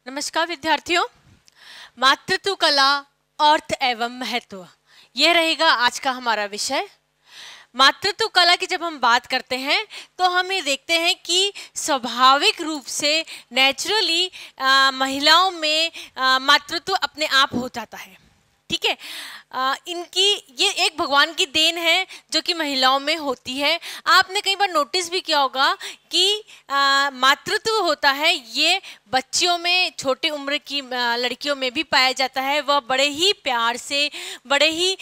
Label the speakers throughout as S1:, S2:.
S1: नमस्कार विद्यार्थियों। मातृत्व कला, अर्थ एवं महत्व, यह रहेगा आज का हमारा विषय। मातृत्व कला की जब हम बात करते हैं तो हम ये देखते हैं कि स्वाभाविक रूप से नेचुरली महिलाओं में मातृत्व अपने आप हो जाता है। ठीक है, इनकी ये एक भगवान की देन है जो कि महिलाओं में होती है। आपने कई बार नोटिस भी किया होगा कि मातृत्व होता है ये बच्चियों में, छोटी उम्र की लड़कियों में भी पाया जाता है। वह बड़े ही प्यार से, बड़े ही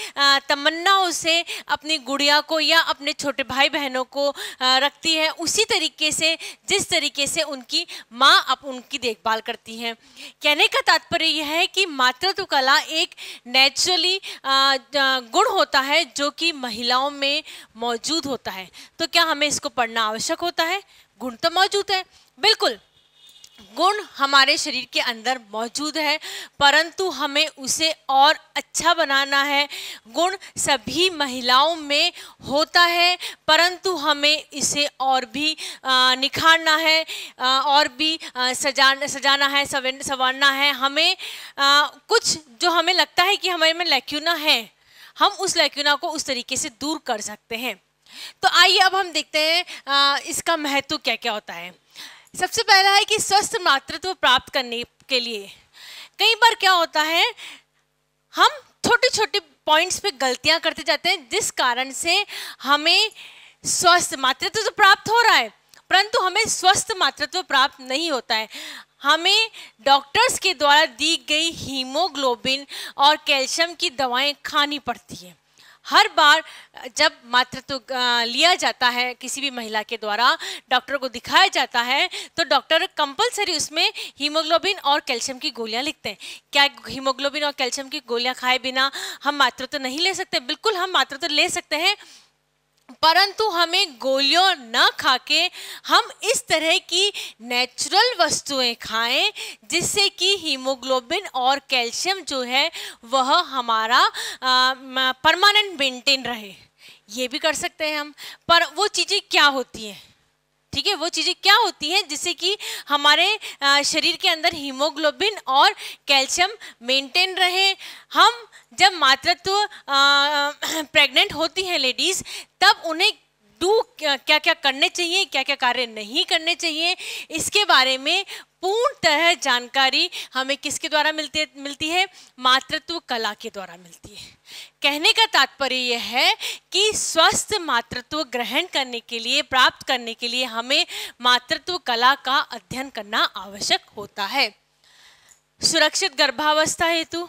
S1: तमन्नाओं से अपनी गुड़िया को या अपने छोटे भाई बहनों को रखती है, उसी तरीके से जिस तरीके से उनकी माँ अब उनकी देखभाल करती हैं। कहने का तात्पर्य यह है कि मातृत्व कला एक नेचुरली गुण होता है जो कि महिलाओं में मौजूद होता है। तो क्या हमें इसको पढ़ना आवश्यक होता है? गुण तो मौजूद है, बिल्कुल गुण हमारे शरीर के अंदर मौजूद है, परंतु हमें उसे और अच्छा बनाना है। गुण सभी महिलाओं में होता है, परंतु हमें इसे और भी निखारना है, और भी सजाना है, संवारना है। हमें कुछ जो हमें लगता है कि हमारे में लैक्यूना है, हम उस लैक्यूना को उस तरीके से दूर कर सकते हैं। तो आइए अब हम देखते हैं इसका महत्व क्या क्या होता है। सबसे पहला है कि स्वस्थ मातृत्व प्राप्त करने के लिए कई बार क्या होता है, हम छोटे छोटे पॉइंट्स पे गलतियां करते जाते हैं, जिस कारण से हमें स्वस्थ मातृत्व तो प्राप्त हो रहा है परंतु हमें स्वस्थ मातृत्व प्राप्त नहीं होता है। हमें डॉक्टर्स के द्वारा दी गई हीमोग्लोबिन और कैल्शियम की दवाएं खानी पड़ती हैं। हर बार जब मातृत्व लिया जाता है किसी भी महिला के द्वारा, डॉक्टर को दिखाया जाता है, तो डॉक्टर कंपलसरी उसमें हीमोग्लोबिन और कैल्शियम की गोलियां लिखते हैं। क्या हीमोग्लोबिन और कैल्शियम की गोलियां खाए बिना हम मातृत्व नहीं ले सकते? बिल्कुल हम मातृत्व ले सकते हैं, परंतु हमें गोलियों न खाके हम इस तरह की नेचुरल वस्तुएं खाएं जिससे कि हीमोग्लोबिन और कैल्शियम जो है वह हमारा परमानेंट मेंटेन रहे। ये भी कर सकते हैं हम, पर वो चीज़ें क्या होती हैं? ठीक है, वो चीज़ें क्या होती हैं जिससे कि हमारे शरीर के अंदर हीमोग्लोबिन और कैल्शियम मेंटेन रहे। हम जब मातृत्व प्रेग्नेंट होती हैं लेडीज़, तब उन्हें क्या क्या करने चाहिए, क्या क्या कार्य नहीं करने चाहिए, इसके बारे में पूर्ण तरह जानकारी हमें किसके द्वारा मिलती है? मातृत्व कला के द्वारा मिलती है। कहने का तात्पर्य यह है कि स्वस्थ मातृत्व ग्रहण करने के लिए, प्राप्त करने के लिए हमें मातृत्व कला का अध्ययन करना आवश्यक होता है। सुरक्षित गर्भावस्था हेतु,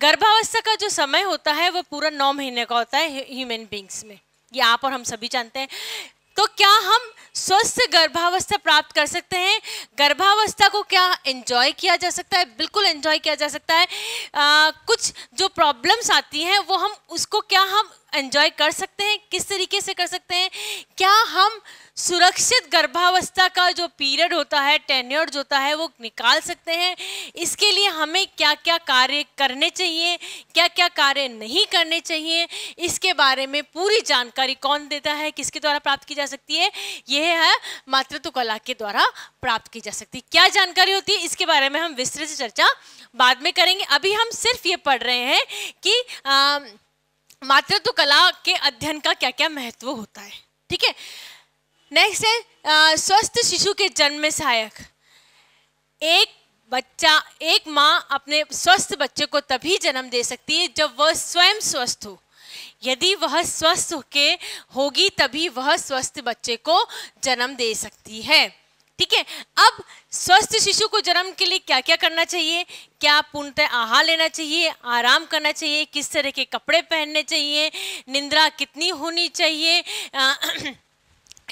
S1: गर्भावस्था का जो समय होता है वह पूरा 9 महीने का होता है ह्यूमन बींग्स में, ये आप और हम सभी जानते हैं। तो क्या हम स्वस्थ गर्भावस्था प्राप्त कर सकते हैं? गर्भावस्था को क्या एंजॉय किया जा सकता है? बिल्कुल एंजॉय किया जा सकता है। कुछ जो प्रॉब्लम्स आती हैं वो हम उसको क्या हम एंजॉय कर सकते हैं? किस तरीके से कर सकते हैं? क्या हम सुरक्षित गर्भावस्था का जो पीरियड होता है, टेन्योर होता है, वो निकाल सकते हैं? इसके लिए हमें क्या क्या कार्य करने चाहिए, क्या क्या कार्य नहीं करने चाहिए, इसके बारे में पूरी जानकारी कौन देता है, किसके द्वारा प्राप्त की जा सकती है? यह है मातृत्व कला के द्वारा प्राप्त की जा सकती है। क्या जानकारी होती है इसके बारे में हम विस्तृत से चर्चा बाद में करेंगे। अभी हम सिर्फ ये पढ़ रहे हैं कि मातृत्व कला के अध्ययन का क्या क्या महत्व होता है। ठीक है, नेक्स्ट है स्वस्थ शिशु के जन्म में सहायक। एक माँ अपने स्वस्थ बच्चे को तभी जन्म दे सकती है जब वह स्वयं स्वस्थ हो। यदि वह स्वस्थ होगी तभी वह स्वस्थ बच्चे को जन्म दे सकती है। ठीक है, अब स्वस्थ शिशु को जन्म के लिए क्या क्या करना चाहिए? क्या पूर्णतः आहार लेना चाहिए, आराम करना चाहिए, किस तरह के कपड़े पहनने चाहिए, निद्रा कितनी होनी चाहिए,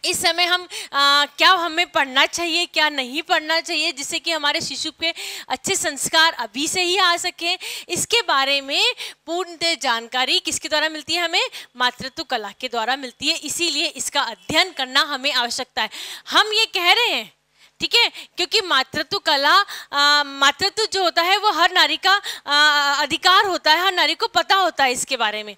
S1: इस समय हम क्या हमें पढ़ना चाहिए, क्या नहीं पढ़ना चाहिए, जिससे कि हमारे शिशु पे अच्छे संस्कार अभी से ही आ सकें, इसके बारे में पूर्ण जानकारी किसके द्वारा मिलती है? हमें मातृत्व कला के द्वारा मिलती है। इसीलिए इसका अध्ययन करना हमें आवश्यकता है। हम ये कह रहे हैं, ठीक है, क्योंकि मातृत्व कला, मातृत्व जो होता है वो हर नारी का अधिकार होता है, हर नारी को पता होता है इसके बारे में,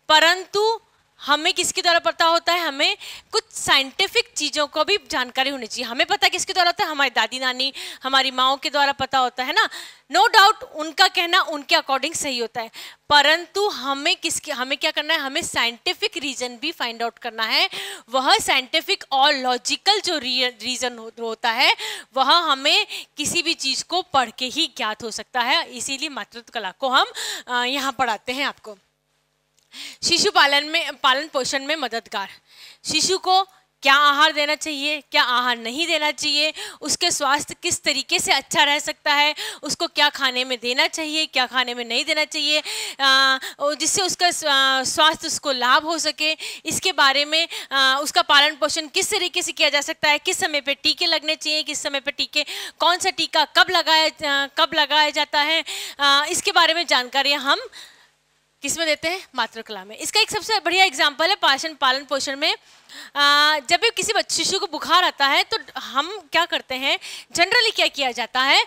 S1: परंतु हमें किसके द्वारा पता होता है, हमें कुछ साइंटिफिक चीज़ों को भी जानकारी होनी चाहिए। हमें पता किसके द्वारा होता है, हमारी दादी नानी हमारी माओ के द्वारा पता होता है ना। नो डाउट उनका कहना उनके अकॉर्डिंग सही होता है, परंतु हमें क्या करना है, हमें साइंटिफिक रीजन भी फाइंड आउट करना है। वह साइंटिफिक और लॉजिकल जो रीजन होता है वह हमें किसी भी चीज़ को पढ़ के ही ज्ञात हो सकता है। इसीलिए मातृत्व कला को हम यहाँ पढ़ाते हैं आपको। शिशु पालन पोषण में मददगार। शिशु को क्या आहार देना चाहिए, क्या आहार नहीं देना चाहिए, उसके स्वास्थ्य किस तरीके से अच्छा रह सकता है, उसको क्या खाने में देना चाहिए, क्या खाने में नहीं देना चाहिए, जिससे उसका स्वास्थ्य उसको लाभ हो सके, इसके बारे में उसका पालन पोषण किस तरीके से किया जा सकता है, किस समय पे टीके लगने चाहिए, किस समय पे टीके, कौन सा टीका कब लगाया जाता है, इसके बारे में जानकारी हम किसमें देते हैं, मातृकला में। इसका एक सबसे बढ़िया एग्जाम्पल है पालन पोषण में। जब भी किसी शिशु को बुखार आता है तो हम क्या करते हैं, जनरली क्या किया जाता है,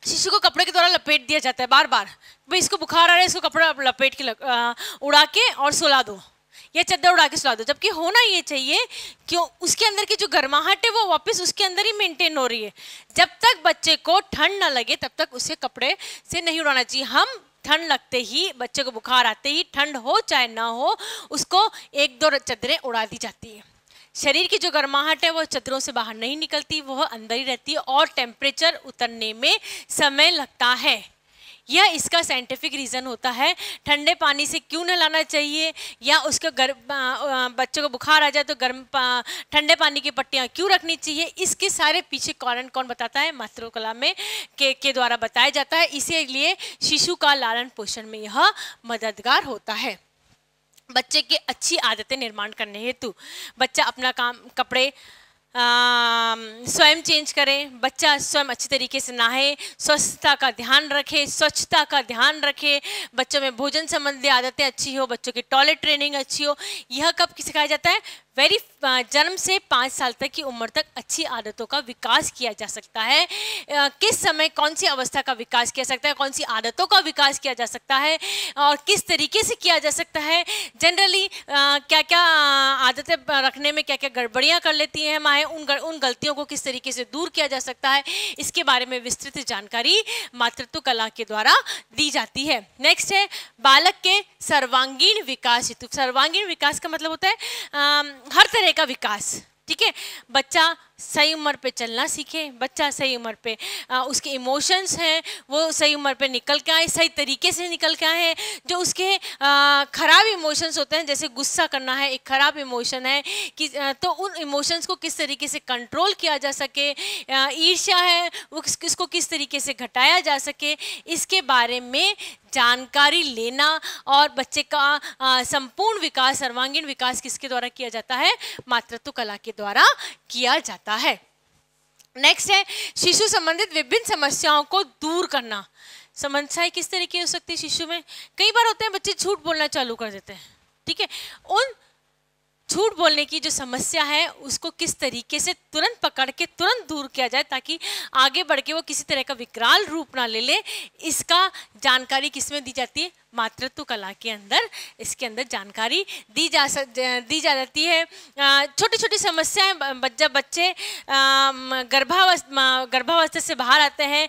S1: शिशु को कपड़े के द्वारा लपेट दिया जाता है बार बार, भाई इसको बुखार आ रहा है, इसको कपड़ा लपेट के उड़ा के और सुला दो या चादर उड़ा के सुला दो। जबकि होना ये चाहिए कि उसके अंदर की जो गर्माहट है वो वापस उसके अंदर ही मेंटेन हो रही है। जब तक बच्चे को ठंड ना लगे तब तक उसे कपड़े से नहीं उड़ाना चाहिए। हम ठंड लगते ही, बच्चे को बुखार आते ही, ठंड हो चाहे ना हो, उसको 1-2 चादरें उड़ा दी जाती है। शरीर की जो गर्माहट है वो चादरों से बाहर नहीं निकलती, वह अंदर ही रहती है और टेम्परेचर उतरने में समय लगता है। यह इसका साइंटिफिक रीज़न होता है। ठंडे पानी से क्यों नहलाना चाहिए, या उसके बच्चे को बुखार आ जाए तो ठंडे पानी की पट्टियाँ क्यों रखनी चाहिए, इसके सारे पीछे कारण कौन बताता है, मातृकला में के द्वारा बताया जाता है। इसीलिए शिशु का लालन पोषण में यह मददगार होता है। बच्चे की अच्छी आदतें निर्माण करने हेतु बच्चा अपना कपड़े स्वयं चेंज करें, बच्चा स्वयं अच्छी तरीके से नहाए, स्वच्छता का ध्यान रखे, बच्चों में भोजन संबंधी आदतें अच्छी हो, बच्चों की टॉयलेट ट्रेनिंग अच्छी हो। यह कब सिखाया जाता है, जन्म से 5 साल तक की उम्र तक अच्छी आदतों का विकास किया जा सकता है। किस समय कौन सी अवस्था का विकास किया सकता है, कौन सी आदतों का विकास किया जा सकता है और किस तरीके से किया जा सकता है। जनरली क्या क्या आदतें रखने में क्या क्या गड़बड़ियाँ कर लेती हैं माएँ, उन गलतियों को किस तरीके से दूर किया जा सकता है, इसके बारे में विस्तृत जानकारी मातृत्व कला के द्वारा दी जाती है। नेक्स्ट है बालक के सर्वांगीण विकास हेतु। सर्वांगीण विकास का मतलब होता है हर तरह का विकास, ठीक है। बच्चा सही उम्र पे चलना सीखे, बच्चा सही उम्र पे उसके इमोशंस हैं वो सही उम्र पे निकल के आए, सही तरीके से निकल के आए। जो उसके खराब इमोशंस होते हैं, जैसे गुस्सा करना है एक खराब इमोशन है कि तो उन इमोशंस को किस तरीके से कंट्रोल किया जा सके, ईर्ष्या है वो इसको किस तरीके से घटाया जा सके, इसके बारे में जानकारी लेना और बच्चे का संपूर्ण विकास, सर्वांगीण विकास किसके द्वारा किया जाता है, मातृत्व कला के द्वारा किया जाता है। नेक्स्ट है शिशु संबंधित विभिन्न समस्याओं को दूर करना। समस्याएं किस तरह की हो सकती है शिशु में, कई बार होते हैं बच्चे झूठ बोलना चालू कर देते हैं, ठीक है। उन झूठ बोलने की जो समस्या है उसको किस तरीके से तुरंत पकड़ के तुरंत दूर किया जाए ताकि आगे बढ़ के वो किसी तरह का विकराल रूप ना ले, इसका जानकारी किसमें दी जाती है, मातृत्व कला के अंदर इसके अंदर जानकारी दी जाती है। छोटी छोटी समस्याएं जब बच्चे गर्भावस्था से बाहर आते हैं,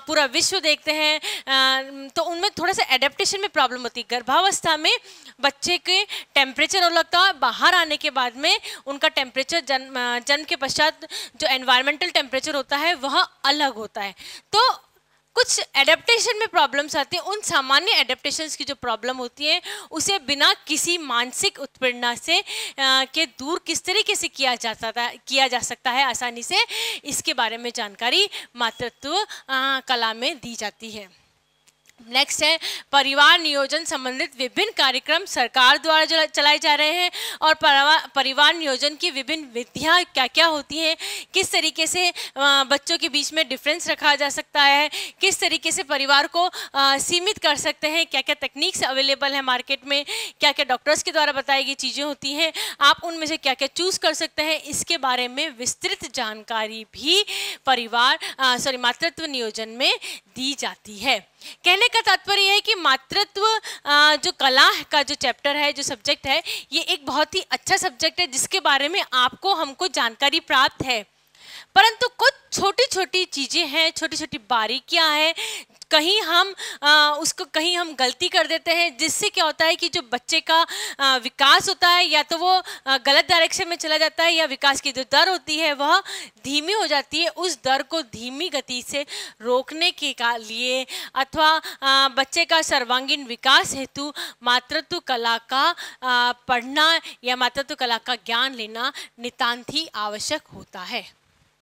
S1: पूरा विश्व देखते हैं, तो उनमें थोड़ा सा एडेप्टेशन में प्रॉब्लम होती है। गर्भावस्था में बच्चे के टेम्परेचर अलग लगता है, बाहर आने के बाद में उनका टेम्परेचर जन्म के पश्चात जो एनवायरमेंटल टेम्परेचर होता है वह अलग होता है। तो कुछ एडेप्टेशन में प्रॉब्लम्स आती हैं। उन सामान्य एडेप्टेशंस की जो प्रॉब्लम होती है उसे बिना किसी मानसिक उत्पीड़ना से के दूर किस तरीके से किया जा सकता है आसानी से, इसके बारे में जानकारी मातृत्व कला में दी जाती है। नेक्स्ट है परिवार नियोजन संबंधित विभिन्न कार्यक्रम सरकार द्वारा चलाए जा रहे हैं और परिवार नियोजन की विभिन्न विधियाँ क्या क्या होती हैं, किस तरीके से बच्चों के बीच में डिफरेंस रखा जा सकता है, किस तरीके से परिवार को सीमित कर सकते हैं, क्या क्या टेक्निक्स अवेलेबल है मार्केट में, क्या क्या डॉक्टर्स के द्वारा बताई गई चीज़ें होती हैं, आप उनमें से क्या क्या चूज़ कर सकते हैं, इसके बारे में विस्तृत जानकारी भी मातृत्व नियोजन में दी जाती है। कहने का तात्पर्य है कि मातृत्व जो कला का जो चैप्टर है, जो सब्जेक्ट है, ये एक बहुत ही अच्छा सब्जेक्ट है जिसके बारे में आपको हमको जानकारी प्राप्त है। परंतु कुछ छोटी छोटी चीज़ें हैं, छोटी छोटी बारीकियां हैं, कहीं हम उसको कहीं हम गलती कर देते हैं, जिससे क्या होता है कि जो बच्चे का विकास होता है या तो वो गलत डायरेक्शन में चला जाता है, या विकास की जो दर होती है वह धीमी हो जाती है। उस दर को धीमी गति से रोकने के लिए अथवा बच्चे का सर्वांगीण विकास हेतु मातृत्व कला का पढ़ना या मातृत्व कला का ज्ञान लेना नितांत ही आवश्यक होता है।